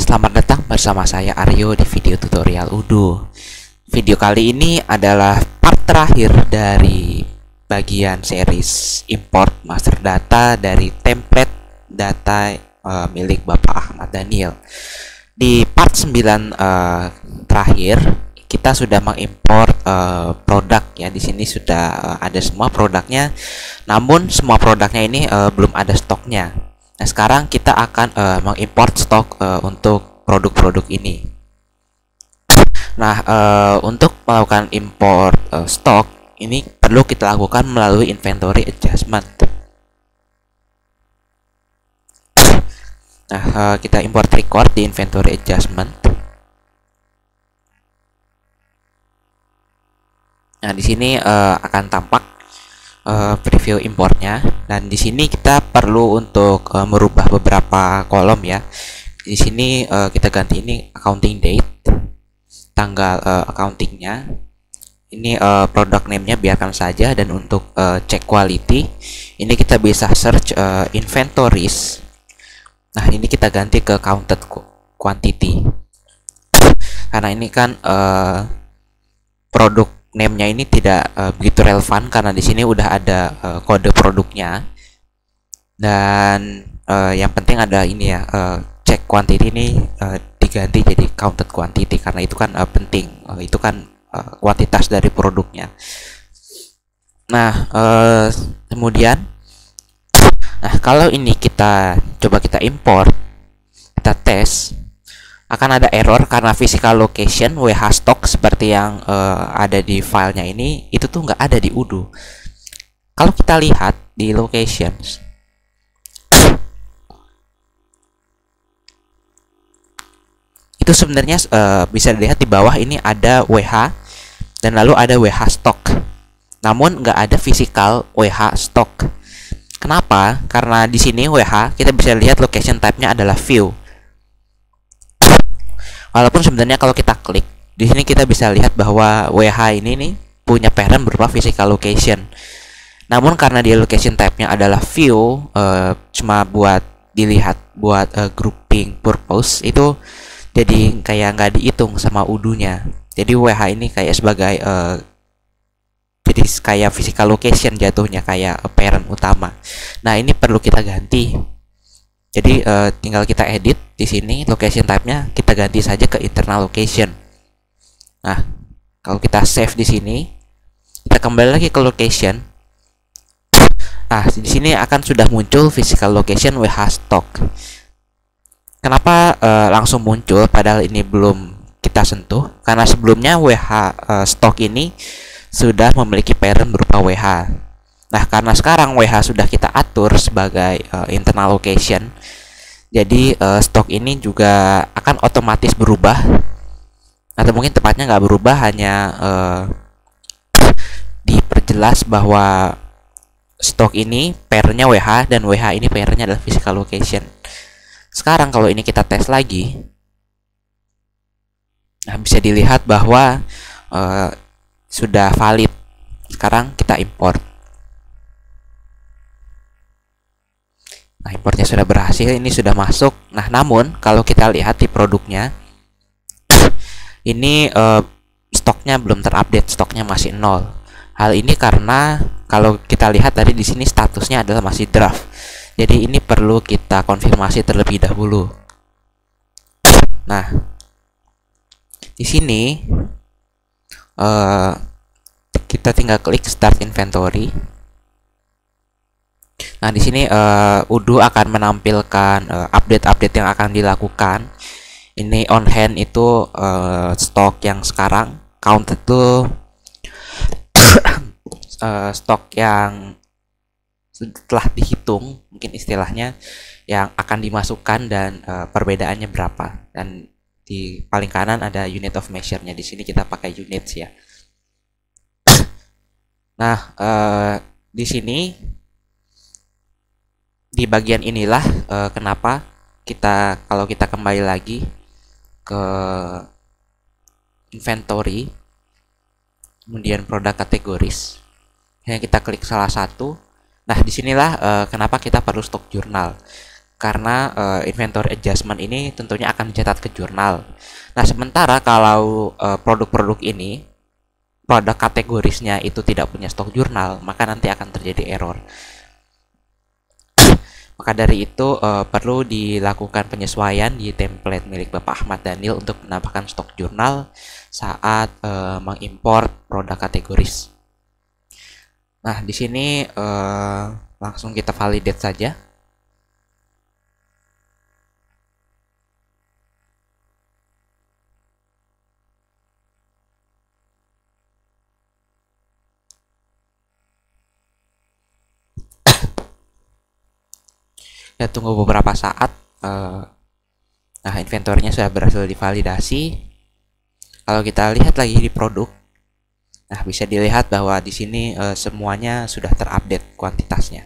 Selamat datang bersama saya Aryo di video tutorial Udo. Video kali ini adalah part terakhir dari bagian series import master data dari template data milik Bapak Ahmad Daniel. Di part 9 terakhir kita sudah mengimport produk ya. Di sini sudah ada semua produknya. Namun semua produknya ini belum ada stoknya. Nah, sekarang kita akan mengimport stok untuk produk-produk ini. Nah, untuk melakukan import stok ini perlu kita lakukan melalui inventory adjustment. Nah, kita import record di inventory adjustment. Nah, di sini akan tampak preview importnya, dan di sini kita perlu untuk merubah beberapa kolom ya. Di sini kita ganti ini accounting date, tanggal accountingnya. Ini product name-nya biarkan saja, dan untuk cek quality ini kita bisa search inventories. Nah, ini kita ganti ke counted quantity karena ini kan produk name-nya ini tidak begitu relevan karena di sini udah ada kode produknya. Dan yang penting ada ini ya, check quantity ini diganti jadi counted quantity karena itu kan penting, itu kan kuantitas dari produknya. Nah, kemudian kalau ini kita coba kita import, kita tes, akan ada error karena physical location WH stock seperti yang ada di filenya ini itu tuh nggak ada di Udo. Kalau kita lihat di locations, itu sebenarnya bisa dilihat di bawah ini ada WH dan lalu ada WH stock, namun nggak ada physical WH stock. Kenapa? Karena di sini WH kita bisa lihat location type-nya adalah view. Walaupun sebenarnya kalau kita klik di sini kita bisa lihat bahwa WH ini nih punya parent berupa physical location. Namun karena dia location type-nya adalah view, cuma buat dilihat buat grouping purpose, itu jadi kayak nggak dihitung sama Udo-nya. Jadi WH ini kayak sebagai jadi kayak physical location jatuhnya, kayak parent utama. Nah, ini perlu kita ganti. Jadi tinggal kita edit di sini location type-nya, kita ganti saja ke internal location. Nah, kalau kita save di sini, kita kembali lagi ke location. Nah, di sini akan sudah muncul physical location WH stock. Kenapa langsung muncul padahal ini belum kita sentuh? Karena sebelumnya WH stock ini sudah memiliki parent berupa WH. Nah, karena sekarang WH sudah kita atur sebagai internal location, jadi stok ini juga akan otomatis berubah, atau mungkin tepatnya nggak berubah, hanya diperjelas bahwa stok ini parentnya WH dan WH ini parentnya adalah physical location. Sekarang kalau ini kita tes lagi, nah bisa dilihat bahwa sudah valid. Sekarang kita import. Nah, importnya sudah berhasil, ini sudah masuk. Nah, namun kalau kita lihat di produknya, ini stoknya belum terupdate, stoknya masih 0. Hal ini karena kalau kita lihat tadi di sini statusnya adalah masih draft. Jadi ini perlu kita konfirmasi terlebih dahulu. Nah, di sini kita tinggal klik start inventory. Nah, di sini Udo akan menampilkan update-update yang akan dilakukan. Ini on hand itu stok yang sekarang, count itu stok yang setelah dihitung, mungkin istilahnya, yang akan dimasukkan dan perbedaannya berapa. Dan di paling kanan ada unit of measure-nya. Di sini kita pakai units ya. Nah, di sini di bagian inilah kenapa kalau kita kembali lagi ke inventory, kemudian produk kategoris, kita klik salah satu. Nah, disinilah kenapa kita perlu stok jurnal. karena inventory adjustment ini tentunya akan dicatat ke jurnal. Nah, sementara kalau produk-produk ini, produk kategorisnya itu tidak punya stok jurnal, maka nanti akan terjadi error. Maka dari itu perlu dilakukan penyesuaian di template milik Bapak Ahmad Daniel untuk menambahkan stok jurnal saat mengimpor produk kategoris. Nah, di sini langsung kita validate saja. Ya, tunggu beberapa saat. Nah, inventornya sudah berhasil divalidasi. Kalau kita lihat lagi di produk, nah bisa dilihat bahwa di sini semuanya sudah terupdate kuantitasnya.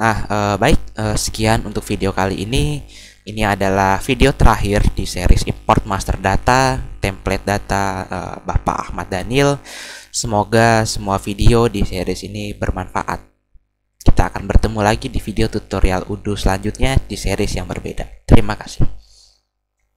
Nah, baik, sekian untuk video kali ini. Ini adalah video terakhir di series import master data, template data Bapak Ahmad Daniel. Semoga semua video di series ini bermanfaat. Kita akan bertemu lagi di video tutorial Udo selanjutnya di series yang berbeda. Terima kasih.